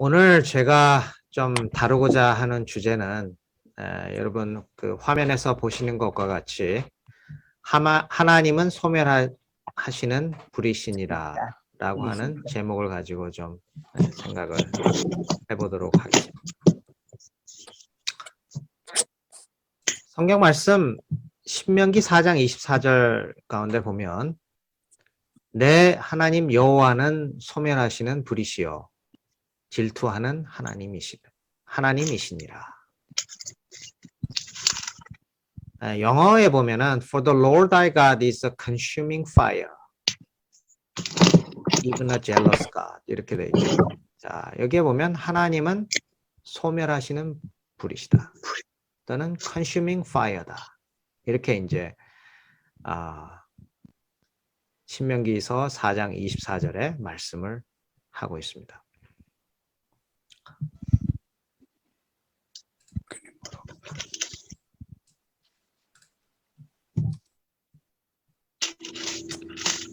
오늘 제가 좀 다루고자 하는 주제는 여러분 그 화면에서 보시는 것과 같이 하나님은 소멸하시는 불이시니라 라고 하는 제목을 가지고 좀 생각을 해보도록 하겠습니다. 성경 말씀 신명기 4장 24절 가운데 보면 내 하나님 여호와는 소멸하시는 불이시요 질투하는 하나님이시니라. 영어에 보면은 For the Lord thy God is a consuming fire, even a jealous God 이렇게 돼 있죠. 자, 여기에 보면 하나님은 소멸하시는 불이시다. 또는 consuming fire다. 이렇게 이제 신명기서 4장 24절에 말씀을 하고 있습니다.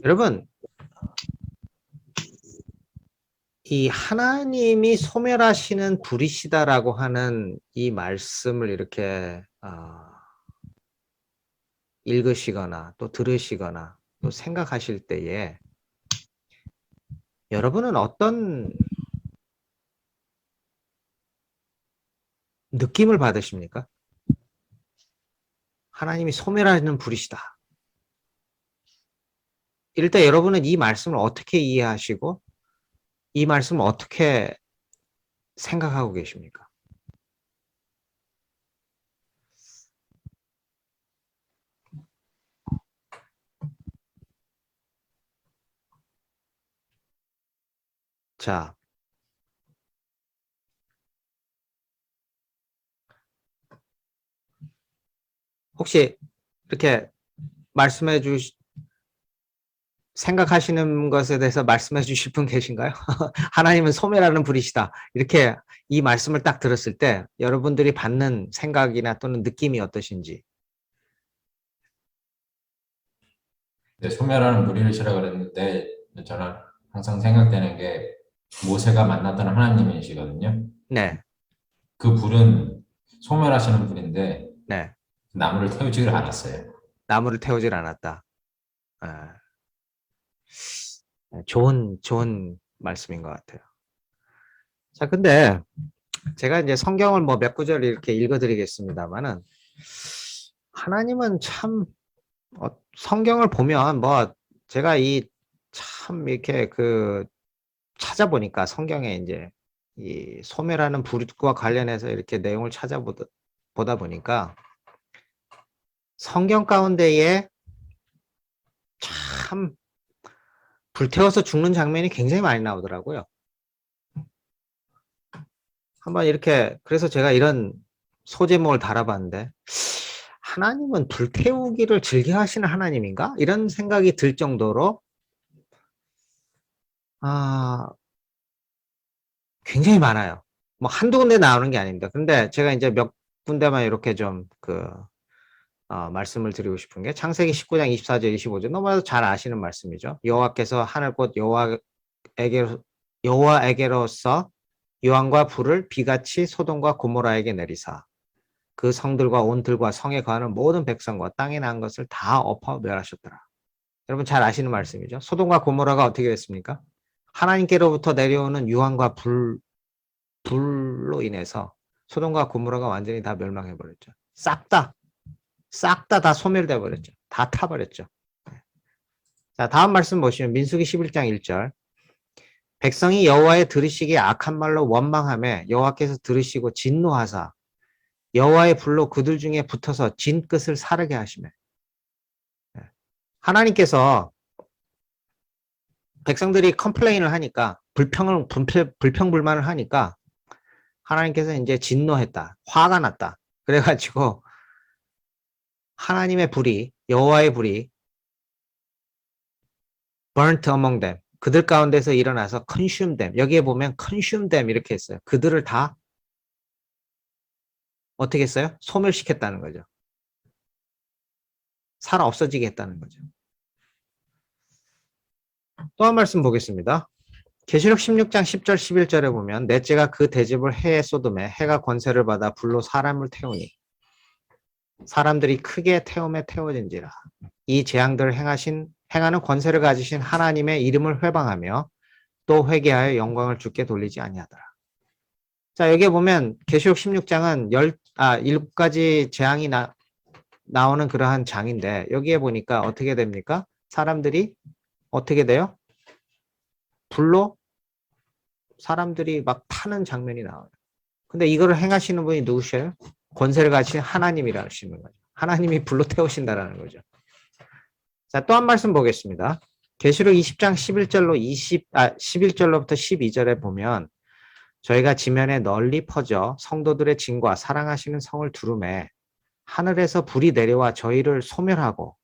여러분, 이 하나님이 소멸하시는 불이시다라고 하는 이 말씀을 이렇게 읽으시거나 또 들으시거나 또 생각하실 때에 여러분은 어떤 느낌을 받으십니까? 하나님이 소멸하는 불이시다. 이럴 때 여러분은 이 말씀을 어떻게 이해하시고 이 말씀을 어떻게 생각하고 계십니까? 자, 혹시 이렇게 말씀해 생각하시는 것에 대해서 말씀해 주실 분 계신가요? 하나님은 소멸하는 불이시다. 이렇게 이 말씀을 딱 들었을 때 여러분들이 받는 생각이나 또는 느낌이 어떠신지. 네, 소멸하는 무리를 그랬는데 저는 항상 생각되는 게 모세가 만났던 하나님이시거든요. 네. 그 불은 소멸하시는 불인데 네. 나무를 태우지를 않았어요. 나무를 태우질 않았다. 좋은 말씀인 것 같아요. 자, 근데 제가 이제 성경을 뭐 몇 구절 이렇게 읽어드리겠습니다만은 하나님은 참 성경을 보면 뭐 제가 참 이렇게 찾아보니까 성경에 이제 이 소멸하는 불과 관련해서 이렇게 내용을 보다 보니까 성경 가운데에 참 불태워서 죽는 장면이 굉장히 많이 나오더라고요. 한번 이렇게 그래서 제가 이런 소제목을 달아봤는데 하나님은 불태우기를 즐겨 하시는 하나님인가? 이런 생각이 들 정도로 굉장히 많아요. 뭐 한두 군데 나오는 게 아닙니다. 근데 제가 이제 몇 군데만 이렇게 좀 말씀을 드리고 싶은 게 창세기 19장 24절 25절 너무나도 잘 아시는 말씀이죠. 여호와께서 하늘꽃 여호와에게로서 유황과 불을 비같이 소돔과 고모라에게 내리사 그 성들과 온 들과 성에 거하는 모든 백성과 땅에 난 것을 다 엎어 멸하셨더라. 여러분 잘 아시는 말씀이죠. 소돔과 고모라가 어떻게 됐습니까? 하나님께로부터 내려오는 유황과 불로 인해서 소돔과 고모라가 완전히 다 멸망해버렸죠. 싹 다 소멸돼 버렸죠. 다 타버렸죠. 자, 다음 말씀 보시면 민수기 11장 1절 백성이 여호와의 들으시기에 악한 말로 원망하며 여호와께서 들으시고 진노하사 여호와의 불로 그들 중에 붙어서 진 끝을 사르게 하시매 하나님께서 백성들이 컴플레인을 하니까 불평불만을 하니까 하나님께서 이제 진노했다. 화가 났다. 그래가지고 하나님의 불이 여호와의 불이 burnt among them 그들 가운데서 일어나서 consume them 여기에 보면 consume them 이렇게 했어요. 그들을 다 어떻게 했어요? 소멸시켰다는 거죠. 살아 없어지게 했다는 거죠. 또 한 말씀 보겠습니다. 계시록 16장 10절 11절에 보면 넷째가 그 대집을 해에 쏟음에 해가 권세를 받아 불로 사람을 태우니 사람들이 크게 태움에 태워진지라. 이 재앙들을 행하는 권세를 가지신 하나님의 이름을 회방하며 또 회개하여 영광을 주께 돌리지 아니하더라. 자, 여기에 보면 계시록 16장은 7가지 재앙이 나오는 그러한 장인데 여기에 보니까 어떻게 됩니까? 사람들이 어떻게 돼요? 불로 사람들이 막 타는 장면이 나와요. 근데 이거를 행하시는 분이 누구셔요? 권세를 가지신 하나님이라 하시는 거죠. 하나님이 불로 태우신다라는 거죠. 자, 또 한 말씀 보겠습니다. 계시록 20장 11절로부터 12절에 보면 저희가 지면에 널리 퍼져 성도들의 진과 사랑하시는 성을 두루매 하늘에서 불이 내려와 저희를 소멸하고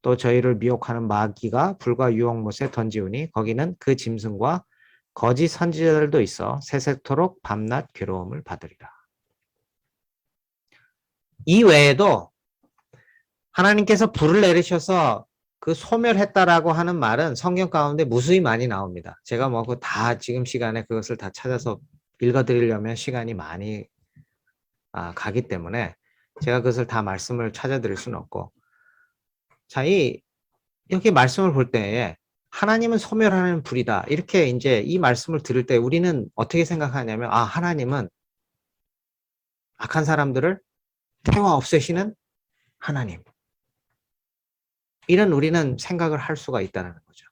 또 저희를 미혹하는 마귀가 불과 유혹못에 던지우니 거기는 그 짐승과 거짓 선지자들도 있어 세세토록 밤낮 괴로움을 받으리라. 이 외에도 하나님께서 불을 내리셔서 그 소멸했다라고 하는 말은 성경 가운데 무수히 많이 나옵니다. 제가 뭐 다 지금 시간에 그것을 다 찾아서 읽어드리려면 시간이 많이 가기 때문에 제가 그것을 다 말씀을 찾아드릴 수는 없고, 자, 여기 말씀을 볼 때에 하나님은 소멸하는 불이다. 이렇게 이제 이 말씀을 들을 때 우리는 어떻게 생각하냐면, 하나님은 악한 사람들을 태워 없애시는 하나님. 이런 우리는 생각을 할 수가 있다는 거죠.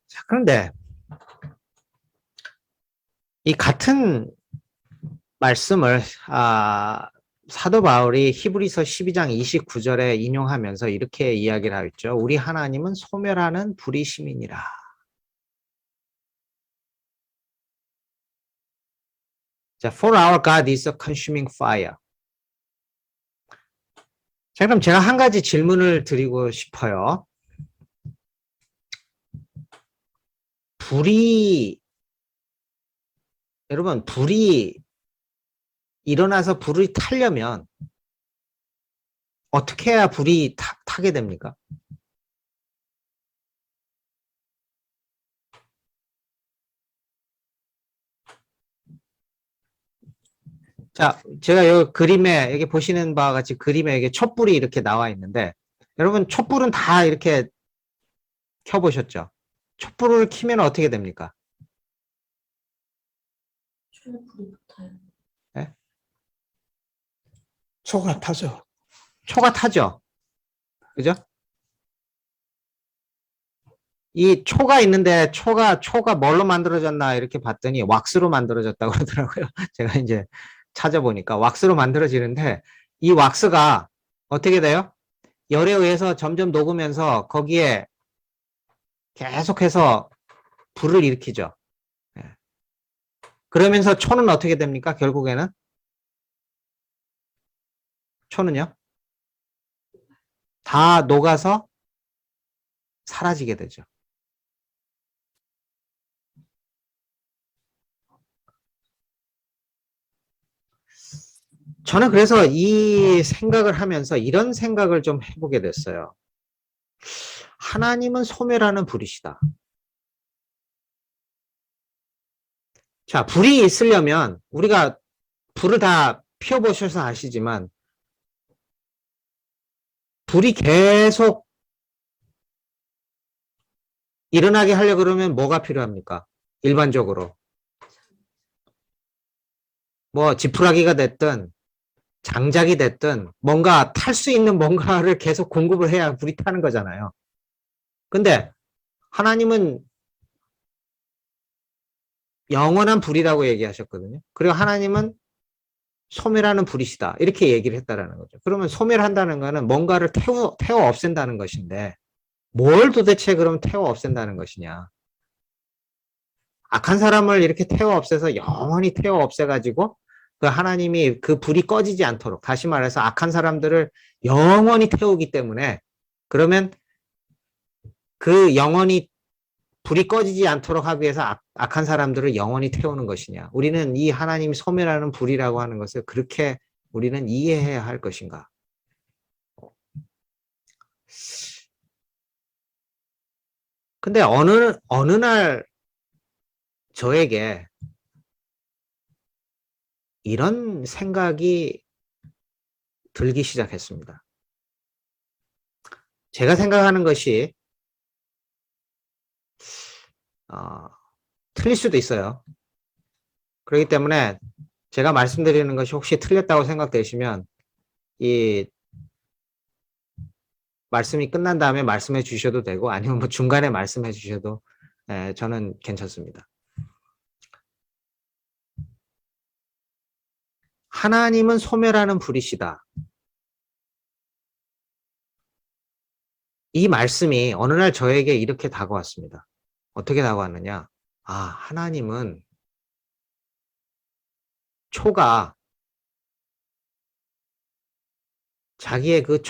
자, 그런데 이 같은 말씀을 사도 바울이 히브리서 12장 29절에 인용하면서 이렇게 이야기를 하였죠. 우리 하나님은 소멸하는 불의 시민이라. 자, for our God is a consuming fire. 자, 그럼 제가 한 가지 질문을 드리고 싶어요. 여러분, 불이 일어나서 불이 타려면 어떻게 해야 불이 타게 됩니까? 자, 제가 여기 그림에, 여기 보시는 바와 같이 그림에 이게 촛불이 이렇게 나와 있는데, 여러분, 촛불은 다 이렇게 켜보셨죠? 촛불을 켜면 어떻게 됩니까? 불이 붙어요. 네? 초가 타죠. 초가 타죠? 그죠? 이 초가 있는데 초가 뭘로 만들어졌나 이렇게 봤더니 왁스로 만들어졌다고 그러더라고요. 제가 이제 찾아보니까 왁스로 만들어지는데 이 왁스가 어떻게 돼요? 열에 의해서 점점 녹으면서 거기에 계속해서 불을 일으키죠. 그러면서 초는 어떻게 됩니까? 결국에는 초는요? 다 녹아서 사라지게 되죠. 저는 그래서 이 생각을 하면서 이런 생각을 좀 해보게 됐어요. 하나님은 소멸하는 불이시다. 자, 불이 있으려면 우리가 불을 다 피워보셔서 아시지만 불이 계속 일어나게 하려고 그러면 뭐가 필요합니까? 일반적으로. 뭐 지푸라기가 됐든 장작이 됐든 뭔가 탈 수 있는 뭔가를 계속 공급을 해야 불이 타는 거잖아요. 근데 하나님은 영원한 불이라고 얘기하셨거든요. 그리고 하나님은 소멸하는 불이시다. 이렇게 얘기를 했다라는 거죠. 그러면 소멸한다는 거는 뭔가를 태워 없앤다는 것인데 뭘 도대체 그럼 태워 없앤다는 것이냐. 악한 사람을 이렇게 태워 없애서 영원히 태워 없애가지고 그 하나님이 그 불이 꺼지지 않도록, 다시 말해서 악한 사람들을 영원히 태우기 때문에, 그러면 그 영원히 불이 꺼지지 않도록 하기 위해서 악한 사람들을 영원히 태우는 것이냐. 우리는 이 하나님이 소멸하는 불이라고 하는 것을 그렇게 우리는 이해해야 할 것인가. 근데 어느 날 저에게 이런 생각이 들기 시작했습니다. 제가 생각하는 것이 틀릴 수도 있어요. 그렇기 때문에 제가 말씀드리는 것이 혹시 틀렸다고 생각되시면 이 말씀이 끝난 다음에 말씀해 주셔도 되고 아니면 뭐 중간에 말씀해 주셔도 저는 괜찮습니다. 하나님은 소멸하는 불이시다. 이 말씀이 어느 날 저에게 이렇게 다가왔습니다. 어떻게 다가왔느냐? 하나님은 초가 자기의 그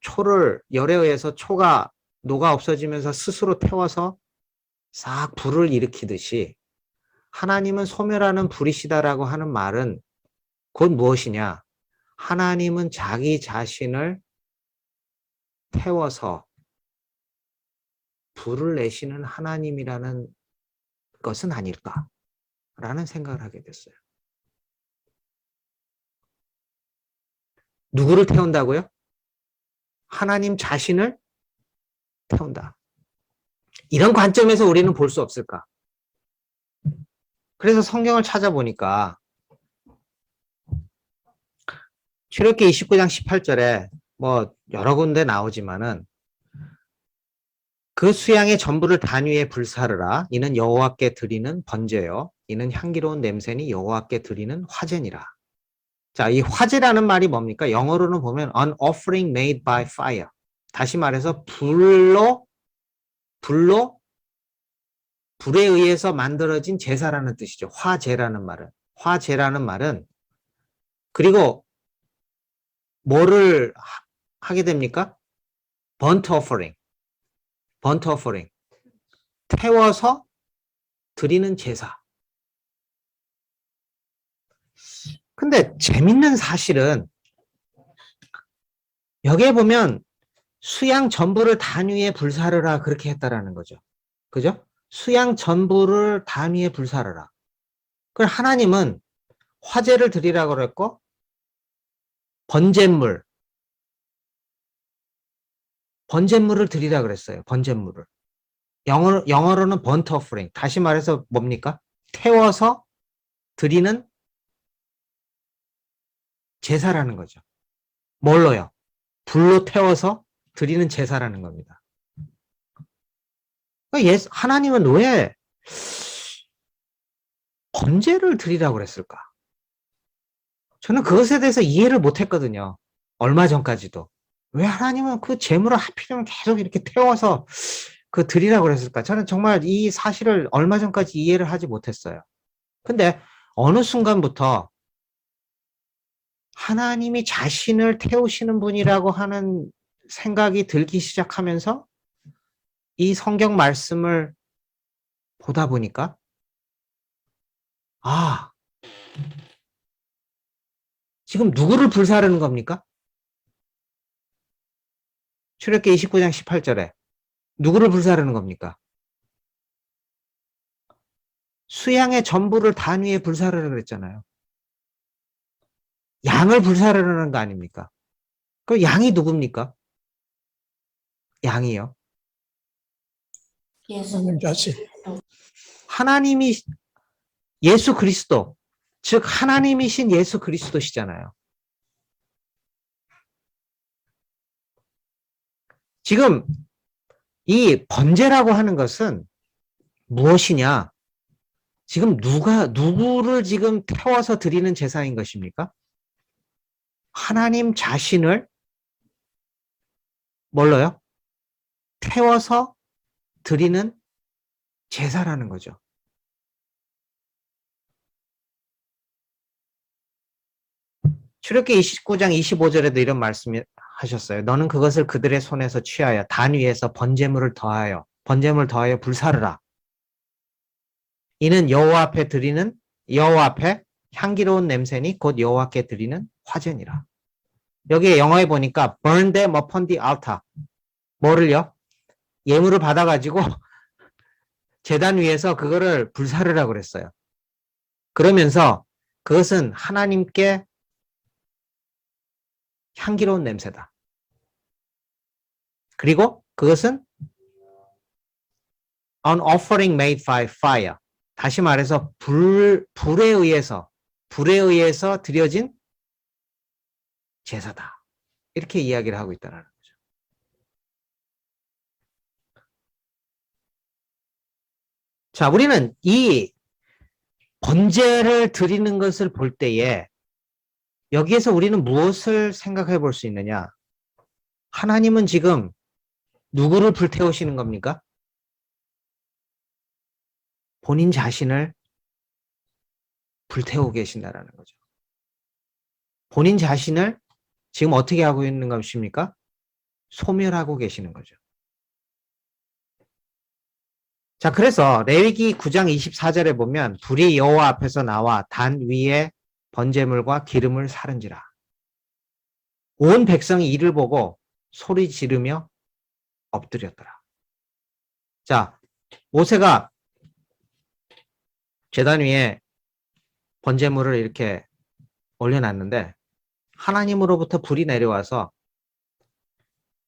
초를 열에 의해서 초가 녹아 없어지면서 스스로 태워서 싹 불을 일으키듯이 하나님은 소멸하는 불이시다라고 하는 말은 곧 무엇이냐? 하나님은 자기 자신을 태워서 불을 내시는 하나님이라는 것은 아닐까라는 생각을 하게 됐어요. 누구를 태운다고요? 하나님 자신을 태운다. 이런 관점에서 우리는 볼 수 없을까? 그래서 성경을 찾아보니까 출애굽기 29장 18절에 뭐 여러 군데 나오지만은 그 수양의 전부를 단 위에 불사르라. 이는 여호와께 드리는 번제요. 이는 향기로운 냄새니 여호와께 드리는 화제니라. 자, 이 화제라는 말이 뭡니까? 영어로는 보면 an offering made by fire. 다시 말해서 불에 의해서 만들어진 제사라는 뜻이죠. 화제라는 말은. 그리고 뭐를 하게 됩니까? burnt offering. 태워서 드리는 제사. 근데 재밌는 사실은 여기에 보면 수양 전부를 단 위에 불사르라 그렇게 했다라는 거죠. 그죠? 수양 전부를 단 위에 불사르라. 그럼 하나님은 화제를 드리라고 그랬고 번제물을 드리라 그랬어요. 번제물을. 영어로는 burnt offering. 다시 말해서 뭡니까? 태워서 드리는 제사라는 거죠. 뭘로요? 불로 태워서 드리는 제사라는 겁니다. 하나님은 왜 번제를 드리라고 그랬을까? 저는 그것에 대해서 이해를 못했거든요. 얼마 전까지도. 왜 하나님은 그 제물을 하필이면 계속 이렇게 태워서 그 드리라고 그랬을까? 저는 정말 이 사실을 얼마 전까지 이해를 하지 못했어요. 근데 어느 순간부터 하나님이 자신을 태우시는 분이라고 하는 생각이 들기 시작하면서 이 성경 말씀을 보다 보니까 지금 누구를 불사르는 겁니까? 출애굽기 29장 18절에 누구를 불사르는 겁니까? 수양의 전부를 단 위에 불사르라 그랬잖아요. 양을 불사르는 거 아닙니까? 그 양이 누굽니까? 양이요. 예수님 자신. 하나님이 예수 그리스도, 즉 하나님이신 예수 그리스도시잖아요. 지금 이 번제라고 하는 것은 무엇이냐? 지금 누구를 지금 태워서 드리는 제사인 것입니까? 하나님 자신을 뭘로요? 태워서 드리는 제사라는 거죠. 출애굽기 29장 25절에도 이런 말씀을 하셨어요. 너는 그것을 그들의 손에서 취하여 단 위에서 번제물을 더하여 불사르라. 이는 여호와 앞에 향기로운 냄새니 곧 여호와께 드리는 화제니라. 여기에 영어에 보니까 burn them upon the altar. 뭐를요? 예물을 받아가지고 제단 위에서 그거를 불사르라고 그랬어요. 그러면서 그것은 하나님께 향기로운 냄새다. 그리고 그것은 an offering made by fire. 다시 말해서 불에 의해서 드려진 제사다. 이렇게 이야기를 하고 있다는 거죠. 자, 우리는 이 번제를 드리는 것을 볼 때에 여기에서 우리는 무엇을 생각해 볼 수 있느냐? 하나님은 지금 누구를 불태우시는 겁니까? 본인 자신을 불태우고 계신다라는 거죠. 본인 자신을 지금 어떻게 하고 있는 것입니까? 소멸하고 계시는 거죠. 자, 그래서 레위기 9장 24절에 보면 불이 여호와 앞에서 나와 단 위에 번제물과 기름을 사른지라. 온 백성이 이를 보고 소리 지르며 엎드렸더라. 자, 모세가 제단 위에 번제물을 이렇게 올려놨는데 하나님으로부터 불이 내려와서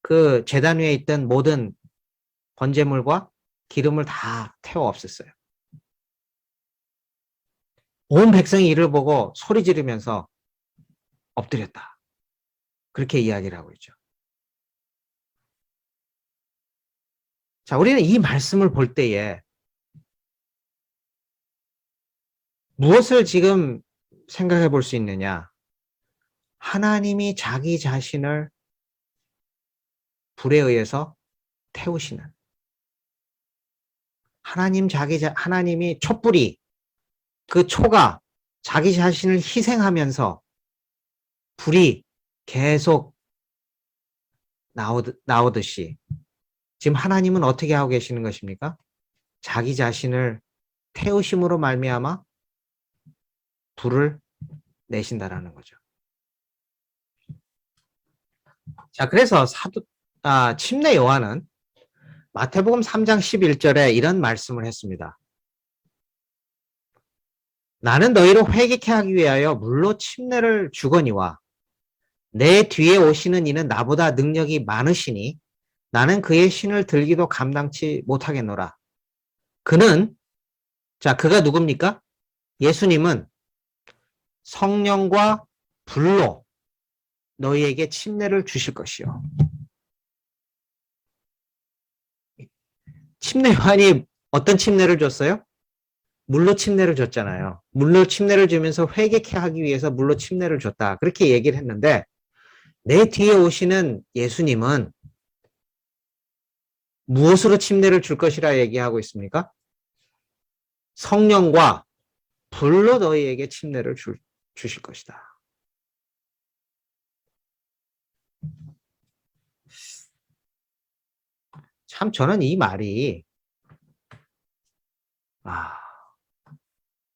그 제단 위에 있던 모든 번제물과 기름을 다 태워 없앴어요. 온 백성이 이를 보고 소리 지르면서 엎드렸다. 그렇게 이야기를 하고 있죠. 자, 우리는 이 말씀을 볼 때에 무엇을 지금 생각해 볼 수 있느냐? 하나님이 자기 자신을 불에 의해서 태우시는 하나님이 촛불이 그 초가 자기 자신을 희생하면서 불이 계속 나오듯이 지금 하나님은 어떻게 하고 계시는 것입니까? 자기 자신을 태우심으로 말미암아 불을 내신다라는 거죠. 자, 그래서 침례 요한은 마태복음 3장 11절에 이런 말씀을 했습니다. 나는 너희를 회개케 하기 위하여 물로 침례를 주거니와 내 뒤에 오시는 이는 나보다 능력이 많으시니 나는 그의 신을 들기도 감당치 못하겠노라. 그가 누굽니까? 예수님은 성령과 불로 너희에게 침례를 주실 것이요. 침례 요한이 어떤 침례를 줬어요? 물로 침례를 줬잖아요. 물로 침례를 주면서 회개케 하기 위해서 물로 침례를 줬다. 그렇게 얘기를 했는데 내 뒤에 오시는 예수님은 무엇으로 침례를 줄 것이라 얘기하고 있습니까? 성령과 불로 너희에게 침례를 주실 것이다. 참 저는 이 말이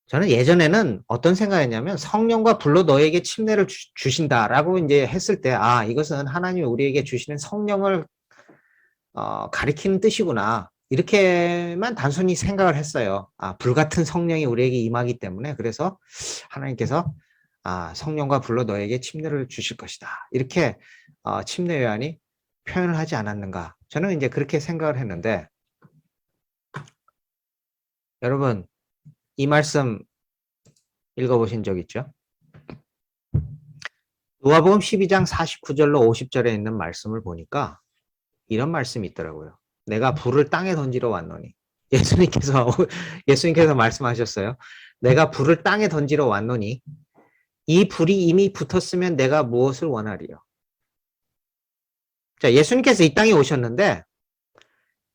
저는 예전에는 어떤 생각이었냐면 성령과 불로 너에게 침례를 주신다라고 이제 했을 때 이것은 하나님이 우리에게 주시는 성령을 가리키는 뜻이구나. 이렇게만 단순히 생각을 했어요. 불같은 성령이 우리에게 임하기 때문에 그래서 하나님께서 성령과 불로 너에게 침례를 주실 것이다. 이렇게 침례 요한이 표현을 하지 않았는가. 저는 이제 그렇게 생각을 했는데 여러분 이 말씀 읽어보신 적 있죠? 누가복음 12장 49절로 50절에 있는 말씀을 보니까 이런 말씀이 있더라고요. 내가 불을 땅에 던지러 왔노니 예수님께서 말씀하셨어요. 내가 불을 땅에 던지러 왔노니 이 불이 이미 붙었으면 내가 무엇을 원하리요? 자, 예수님께서 이 땅에 오셨는데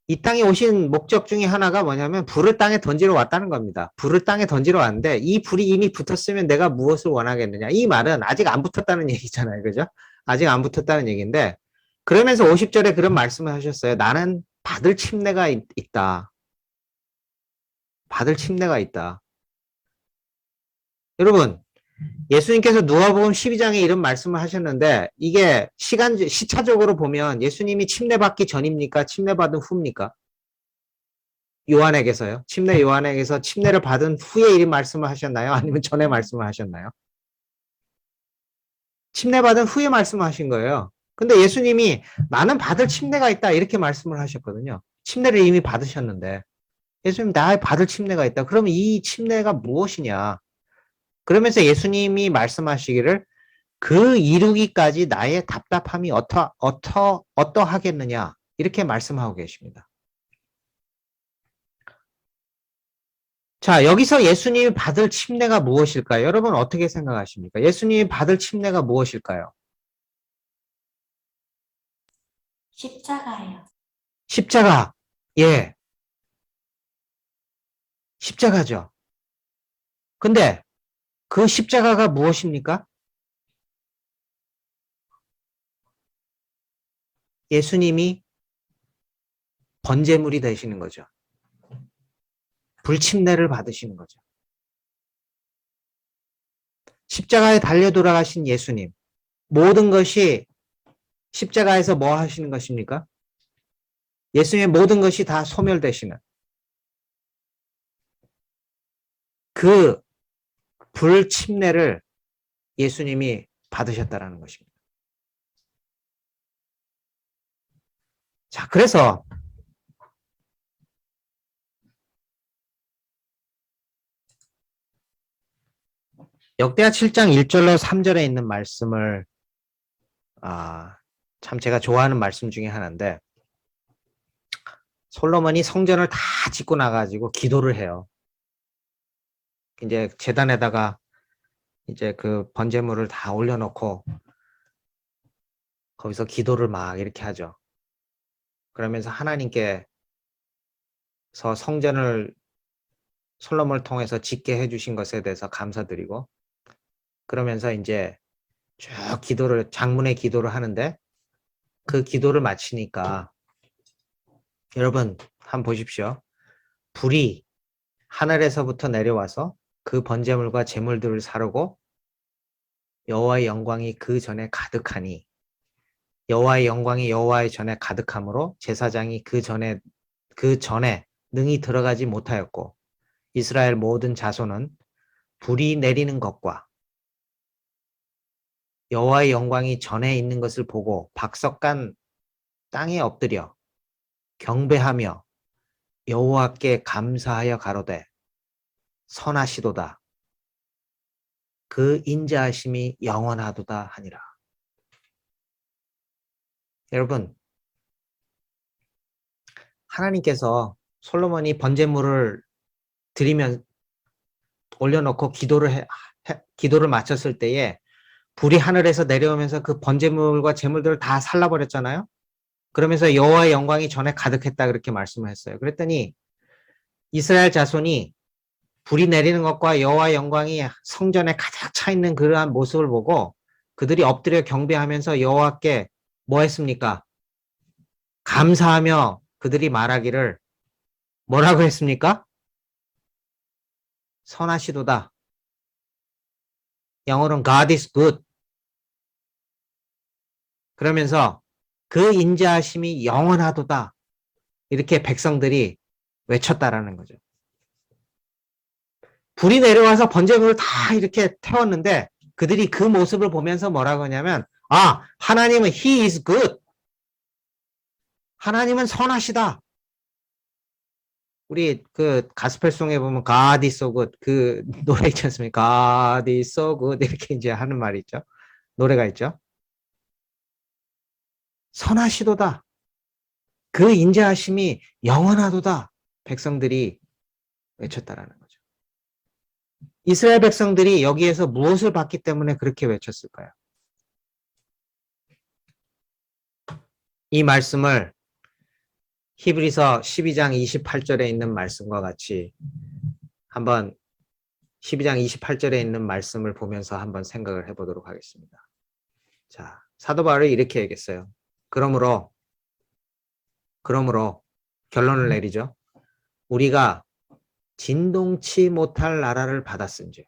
이 땅에 오신 목적 중에 하나가 뭐냐면 불을 땅에 던지러 왔다는 겁니다. 불을 땅에 던지러 왔는데 이 불이 이미 붙었으면 내가 무엇을 원하겠느냐. 이 말은 아직 안 붙었다는 얘기잖아요. 그죠? 아직 안 붙었다는 얘기인데 그러면서 50절에 그런 말씀을 하셨어요. 나는 받을 침례가 있다. 받을 침례가 있다. 여러분 예수님께서 누가복음 12장에 이런 말씀을 하셨는데 이게 시차적으로 보면 예수님이 침례받기 전입니까? 침례받은 후입니까? 요한에게서요. 침례 요한에게서 침례를 받은 후에 이 말씀을 하셨나요? 아니면 전에 말씀을 하셨나요? 침례 받은 후에 말씀을 하신 거예요. 근데 예수님이 나는 받을 침례가 있다 이렇게 말씀을 하셨거든요. 침례를 이미 받으셨는데 예수님 나 받을 침례가 있다. 그러면 이 침례가 무엇이냐? 그러면서 예수님이 말씀하시기를 그 이루기까지 나의 답답함이 어떠하겠느냐 이렇게 말씀하고 계십니다. 자, 여기서 예수님이 받을 침례가 무엇일까요? 여러분 어떻게 생각하십니까? 예수님이 받을 침례가 무엇일까요? 십자가예요. 십자가. 예, 십자가죠. 근데 그 십자가가 무엇입니까? 예수님이 번제물이 되시는 거죠. 불침례를 받으시는 거죠. 십자가에 달려 돌아가신 예수님. 모든 것이 십자가에서 뭐 하시는 것입니까? 예수님의 모든 것이 다 소멸되시는 그 불침례를 예수님이 받으셨다라는 것입니다. 자, 그래서 역대하 7장 1절로 3절에 있는 말씀을 참 제가 좋아하는 말씀 중에 하나인데 솔로몬이 성전을 다 짓고 나가지고 기도를 해요. 이제 제단에다가 이제 그 번제물을 다 올려놓고 거기서 기도를 막 이렇게 하죠. 그러면서 하나님께서 성전을 솔로몬을 통해서 짓게 해주신 것에 대해서 감사드리고 그러면서 이제 쭉 장문의 기도를 하는데 그 기도를 마치니까 여러분 한번 보십시오. 불이 하늘에서부터 내려와서 그 번제물과 제물들을 사르고 여호와의 영광이 그 전에 가득하니 여호와의 영광이 여호와의 전에 가득함으로 제사장이 그 전에 능히 들어가지 못하였고 이스라엘 모든 자손은 불이 내리는 것과 여호와의 영광이 전에 있는 것을 보고 박석간 땅에 엎드려 경배하며 여호와께 감사하여 가로되 선하시도다 그 인자하심이 영원하도다 하니라. 여러분 하나님께서 솔로몬이 번제물을 드리면 올려놓고 기도를 마쳤을 때에 불이 하늘에서 내려오면서 그 번제물과 제물들을 다 살라버렸잖아요. 그러면서 여호와의 영광이 전에 가득했다 그렇게 말씀을 했어요. 그랬더니 이스라엘 자손이 불이 내리는 것과 여호와의 영광이 성전에 가득 차 있는 그러한 모습을 보고 그들이 엎드려 경배하면서 여호와께 뭐 했습니까? 감사하며 그들이 말하기를 뭐라고 했습니까? 선하시도다. 영어로는 God is good. 그러면서 그 인자하심이 영원하도다. 이렇게 백성들이 외쳤다라는 거죠. 불이 내려와서 번제물을 다 이렇게 태웠는데 그들이 그 모습을 보면서 뭐라고 하냐면 하나님은 He is good. 하나님은 선하시다. 우리 그 가스펠송에 보면 God is so good 그 노래 있지 않습니까? God is so good 이렇게 이제 하는 말이 있죠. 노래가 있죠. 선하시도다. 그 인자하심이 영원하도다. 백성들이 외쳤다라는 거죠. 이스라엘 백성들이 여기에서 무엇을 봤기 때문에 그렇게 외쳤을까요? 이 말씀을 히브리서 12장 28절에 있는 말씀과 같이 한번 12장 28절에 있는 말씀을 보면서 한번 생각을 해보도록 하겠습니다. 자, 사도 바울이 이렇게 얘기했어요. 그러므로 결론을 내리죠. 우리가 진동치 못할 나라를 받았은즉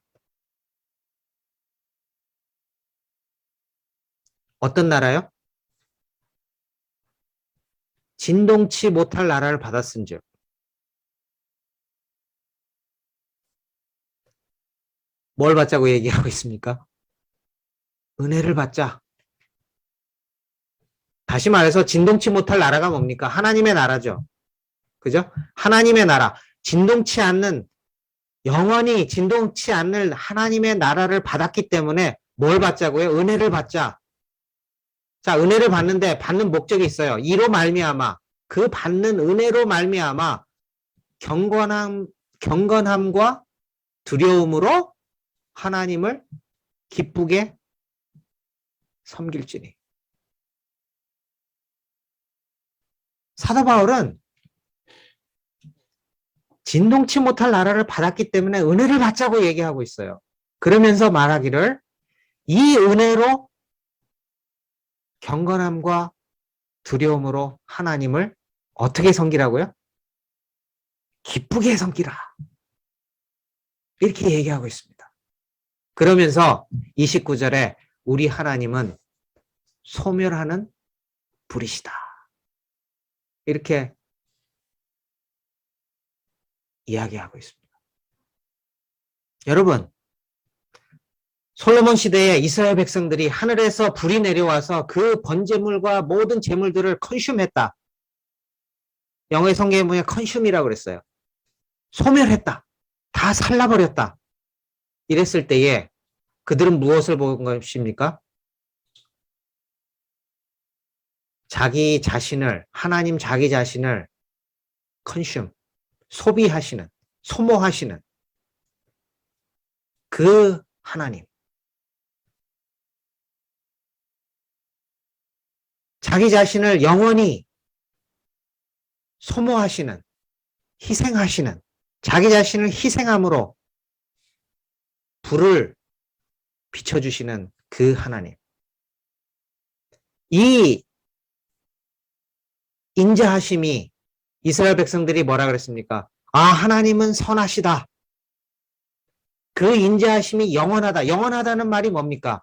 어떤 나라요? 진동치 못할 나라를 받았은즉 뭘 받자고 얘기하고 있습니까? 은혜를 받자. 다시 말해서 진동치 못할 나라가 뭡니까? 하나님의 나라죠. 그죠? 하나님의 나라. 진동치 않는, 영원히 진동치 않는 하나님의 나라를 받았기 때문에 뭘 받자고요? 은혜를 받자. 자, 은혜를 받는데 받는 목적이 있어요. 이로 말미암아, 그 받는 은혜로 말미암아 경건함과 두려움으로 하나님을 기쁘게 섬길지니. 사도 바울은 진동치 못할 나라를 받았기 때문에 은혜를 받자고 얘기하고 있어요. 그러면서 말하기를 이 은혜로 경건함과 두려움으로 하나님을 어떻게 섬기라고요? 기쁘게 섬기라. 이렇게 얘기하고 있습니다. 그러면서 29절에 우리 하나님은 소멸하는 불이시다. 이렇게 이야기하고 있습니다. 여러분, 솔로몬 시대에 이스라엘 백성들이 하늘에서 불이 내려와서 그 번제물과 모든 제물들을 컨슘했다. 영어의 성경에 보면 컨슘이라고 그랬어요. 소멸했다. 다 살라버렸다. 이랬을 때에 그들은 무엇을 본 것입니까? 자기 자신을, 하나님 자기 자신을 컨슘, 소비하시는, 소모하시는 그 하나님. 자기 자신을 영원히 소모하시는, 희생하시는, 자기 자신을 희생함으로 불을 비춰주시는 그 하나님. 이 인자하심이 이스라엘 백성들이 뭐라 그랬습니까? 아, 하나님은 선하시다. 그 인자하심이 영원하다. 영원하다는 말이 뭡니까?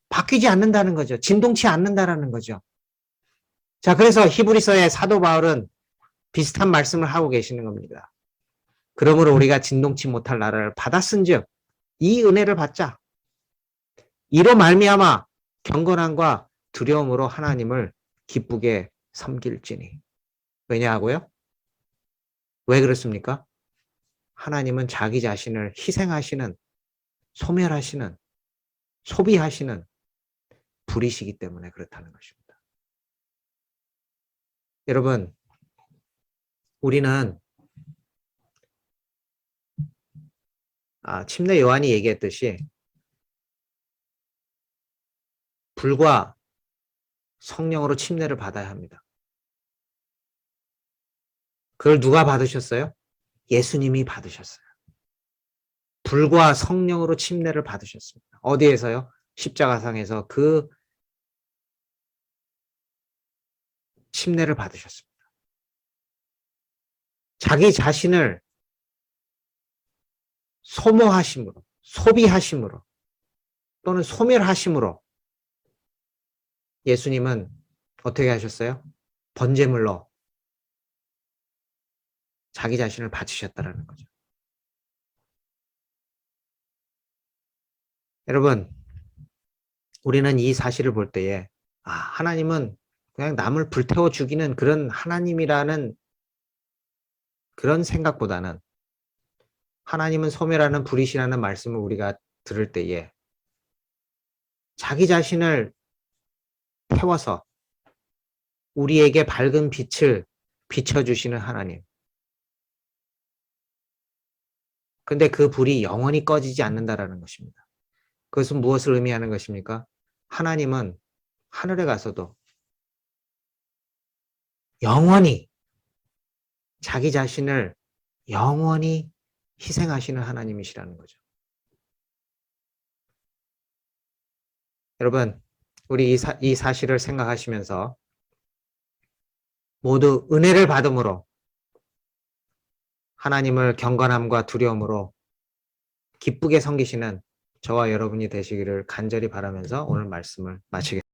바뀌지 않는다는 거죠. 진동치 않는다라는 거죠. 자, 그래서 히브리서의 사도 바울은 비슷한 말씀을 하고 계시는 겁니다. 그러므로 우리가 진동치 못할 나라를 받았은즉 이 은혜를 받자. 이로 말미암아 경건함과 두려움으로 하나님을 기쁘게 섬길지니. 왜냐하고요? 왜 그렇습니까? 하나님은 자기 자신을 희생하시는, 소멸하시는, 소비하시는 불이시기 때문에 그렇다는 것입니다. 여러분, 우리는 침례 요한이 얘기했듯이 불과 성령으로 침례를 받아야 합니다. 그걸 누가 받으셨어요? 예수님이 받으셨어요. 불과 성령으로 침례를 받으셨습니다. 어디에서요? 십자가상에서 그 침례를 받으셨습니다. 자기 자신을 소모하심으로, 소비하심으로 또는 소멸하심으로 예수님은 어떻게 하셨어요? 번제물로 자기 자신을 바치셨다라는 거죠. 여러분, 우리는 이 사실을 볼 때에 하나님은 그냥 남을 불태워 죽이는 그런 하나님이라는 그런 생각보다는 하나님은 소멸하는 불이시라는 말씀을 우리가 들을 때에 자기 자신을 태워서 우리에게 밝은 빛을 비춰주시는 하나님. 근데 그 불이 영원히 꺼지지 않는다라는 것입니다. 그것은 무엇을 의미하는 것입니까? 하나님은 하늘에 가서도 영원히 자기 자신을 영원히 희생하시는 하나님이시라는 거죠. 여러분, 우리 이 사실을 생각하시면서 모두 은혜를 받음으로 하나님을 경건함과 두려움으로 기쁘게 섬기시는 저와 여러분이 되시기를 간절히 바라면서 오늘 말씀을 마치겠습니다.